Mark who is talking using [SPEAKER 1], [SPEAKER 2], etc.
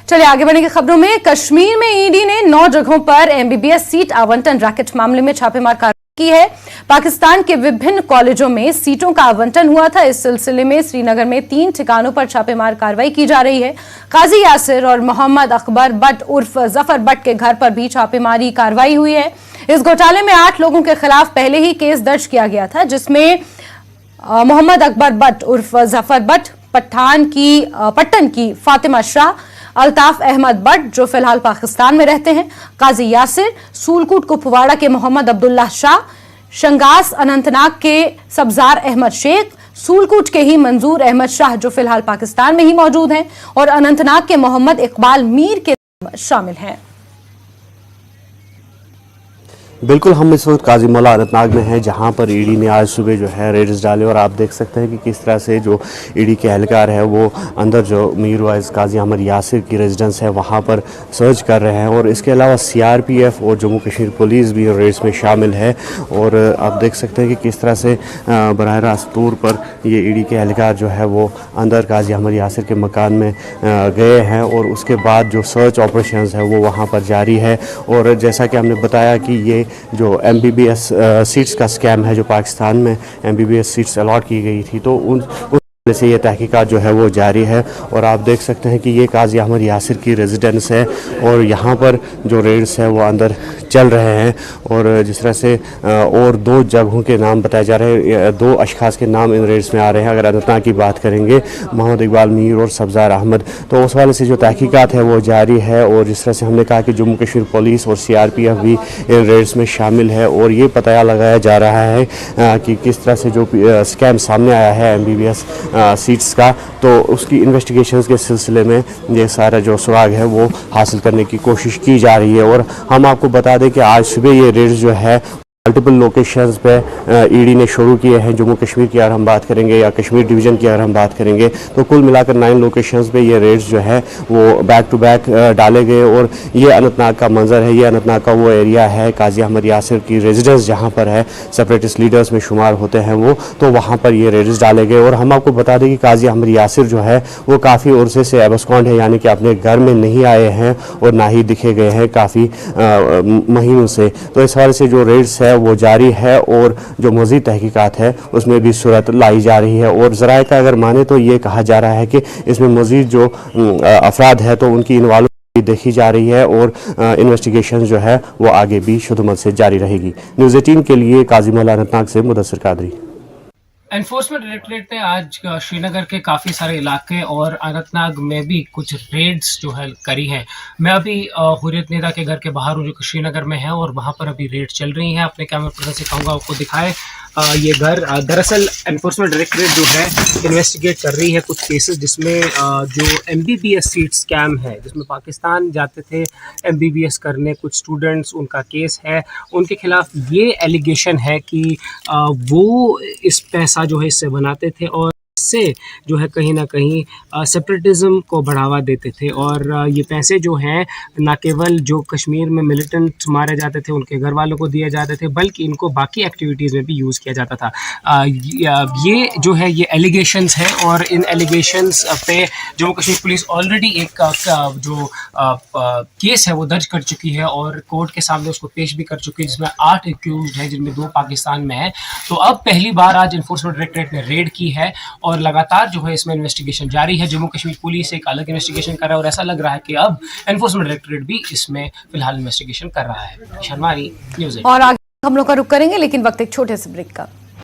[SPEAKER 1] चलिए आगे बढ़ने की खबरों में। कश्मीर में ईडी ने 9 जगहों पर एमबीबीएस सीट आवंटन रैकेट मामले में छापेमार कार्रवाई की है। पाकिस्तान के विभिन्न कॉलेजों में सीटों का आवंटन हुआ था। इस सिलसिले में श्रीनगर में 3 ठिकानों पर छापेमार कार्रवाई की जा रही है। काजी यासिर और मोहम्मद अकबर बट उर्फ जफर बट के घर पर भी छापेमारी कार्रवाई हुई है। इस घोटाले में 8 लोगों के खिलाफ पहले ही केस दर्ज किया गया था, जिसमें मोहम्मद अकबर बट उर्फ जफर बट, पट्टन की फातिमा शाह, अल्ताफ अहमद बट जो फिलहाल पाकिस्तान में रहते हैं, काजी यासिर, सूलकूट कुपवाड़ा के मोहम्मद अब्दुल्ला शाह, शंगास अनंतनाग के सब्जार अहमद शेख, सूलकूट के ही मंजूर अहमद शाह जो फिलहाल पाकिस्तान में ही मौजूद हैं, और अनंतनाग के मोहम्मद इकबाल मीर के शामिल हैं।
[SPEAKER 2] बिल्कुल, हम इस वक्त काजी मौला अनंतनाग में हैं, जहां पर ईडी ने आज सुबह जो है रेड्स डाले और आप देख सकते हैं कि किस तरह से जो ईडी के एहलकार है वो अंदर जो मीर वाइज काजी अहमद यासिर की रेजिडेंस है वहां पर सर्च कर रहे हैं। और इसके अलावा सीआरपीएफ और जम्मू कश्मीर पुलिस भी रेड्स में शामिल है। और आप देख सकते हैं कि किस तरह से बराह रास्त तौर पर ये ईडी के एहलकार जो है वो अंदर काजी अहमद यासिर के मकान में गए हैं और उसके बाद जो सर्च ऑपरेशन है वो वहाँ पर जारी है। और जैसा कि हमने बताया कि ये जो एमबीबीएस सीट्स का स्कैम है, जो पाकिस्तान में एमबीबीएस सीट्स अलॉट की गई थी, तो उन से ये तहकीकात जो है वो जारी है। और आप देख सकते हैं कि ये काजी अहमद यासिर की रेजिडेंस है और यहाँ पर जो रेड्स है वो अंदर चल रहे हैं। और जिस तरह से और 2 जगहों के नाम बताए जा रहे हैं, 2 अशखास के नाम इन रेड्स में आ रहे हैं। अगर अनंतनाग की बात करेंगे, मोहम्मद इकबाल मीर और सब्जार अहमद, तो उस वाले से जो तहकीकात है वो जारी है। और जिस तरह से हमने कहा कि जम्मू कश्मीर पुलिस और सीआरपीएफ भी इन रेड्स में शामिल है और ये पता लगाया जा रहा है कि किस तरह से जो स्कैम सामने आया है एमबीबीएस सीट्स का, तो उसकी इन्वेस्टिगेशंस के सिलसिले में ये सारा जो सुराग है वो हासिल करने की कोशिश की जा रही है। और हम आपको बता दें कि आज सुबह ये रेड्स जो है मल्टीपल लोकेशंस पे ईडी ने शुरू किए हैं। जम्मू कश्मीर की अगर हम बात करेंगे या कश्मीर डिवीज़न की अगर हम बात करेंगे, तो कुल मिलाकर 9 लोकेशंस पे ये रेड्स जो है वो बैक टू बैक डाले गए। और ये अनंतनाग का मंजर है, ये अनंतनाग का वो एरिया है काजी अहमद यासिर की रेजिडेंस जहाँ पर है, सेपरेटिस्ट लीडर्स में शुमार होते हैं वो, तो वहाँ पर ये रेड्स डाले गए। और हम आपको बता दें कि काजी अहमद यासिर जो है वो काफ़ी अरसे से एबस्कॉन्ड है, यानी कि अपने घर में नहीं आए हैं और ना ही दिखे गए हैं काफ़ी महीनों से। तो इस हवाले से जो रेड्स है वो जारी है और जो मज़ीद तहकीकात है उसमें भी सूरत लाई जा रही है। और ज़राए का अगर माने तो ये कहा जा रहा है कि इसमें मज़ीद जो अफराद है तो उनकी इन्वॉल्वमेंट देखी जा रही है और इन्वेस्टिगेशन जो है वो आगे भी शुद्धमत से जारी रहेगी। न्यूज़ 18 के लिए काजी मौला अनंतनाग से मुदस्सिर कादरी।
[SPEAKER 3] एनफोर्समेंट डायरेक्टरेट ने आज श्रीनगर के काफ़ी सारे इलाके और अनंतनाग में भी कुछ रेड्स जो है करी हैं। मैं अभी हुर्रियत नेता के घर के बाहर हूँ जो कि श्रीनगर में है और वहाँ पर अभी रेड चल रही हैं। अपने कैमरा पर्सन से कहूँगा आपको दिखाए ये घर। दरअसल एनफोर्समेंट डायरेक्टरेट जो है इन्वेस्टिगेट कर रही है कुछ केसेस जिसमें जो एमबीबीएस सीट स्कैम है, जिसमें पाकिस्तान जाते थे एमबीबीएस करने कुछ स्टूडेंट्स, उनका केस है। उनके खिलाफ ये एलिगेशन है कि वो इस पैसा जो है इससे बनाते थे और इससे जो है कहीं ना कहीं सेपरेटिज्म को बढ़ावा देते थे। और ये पैसे जो हैं ना केवल जो कश्मीर में मिलिटेंट मारे जाते थे उनके घर वालों को दिए जाते थे, बल्कि इनको बाकी एक्टिविटीज़ में भी यूज़ किया जाता था। ये जो है ये एलिगेशंस हैं और इन एलिगेशंस पे जम्मू कश्मीर पुलिस ऑलरेडी एक जो केस है वो दर्ज कर चुकी है और कोर्ट के सामने उसको पेश भी कर चुकी है, जिसमें 8 एक्यूज्ड हैं, जिनमें 2 पाकिस्तान में हैं। तो अब पहली बार आज एनफोर्समेंट डायरेक्टरेट ने रेड की है और लगातार जो है इसमें इन्वेस्टिगेशन जारी है। जम्मू कश्मीर पुलिस एक अलग इन्वेस्टिगेशन कर रहा है और ऐसा लग रहा है कि अब एनफोर्समेंट डायरेक्टरेट भी इसमें फिलहाल इन्वेस्टिगेशन कर रहा है। शर्मारी न्यूज़।
[SPEAKER 1] और आगे हम लोग का रुख करेंगे, लेकिन वक्त एक छोटे से ब्रेक का।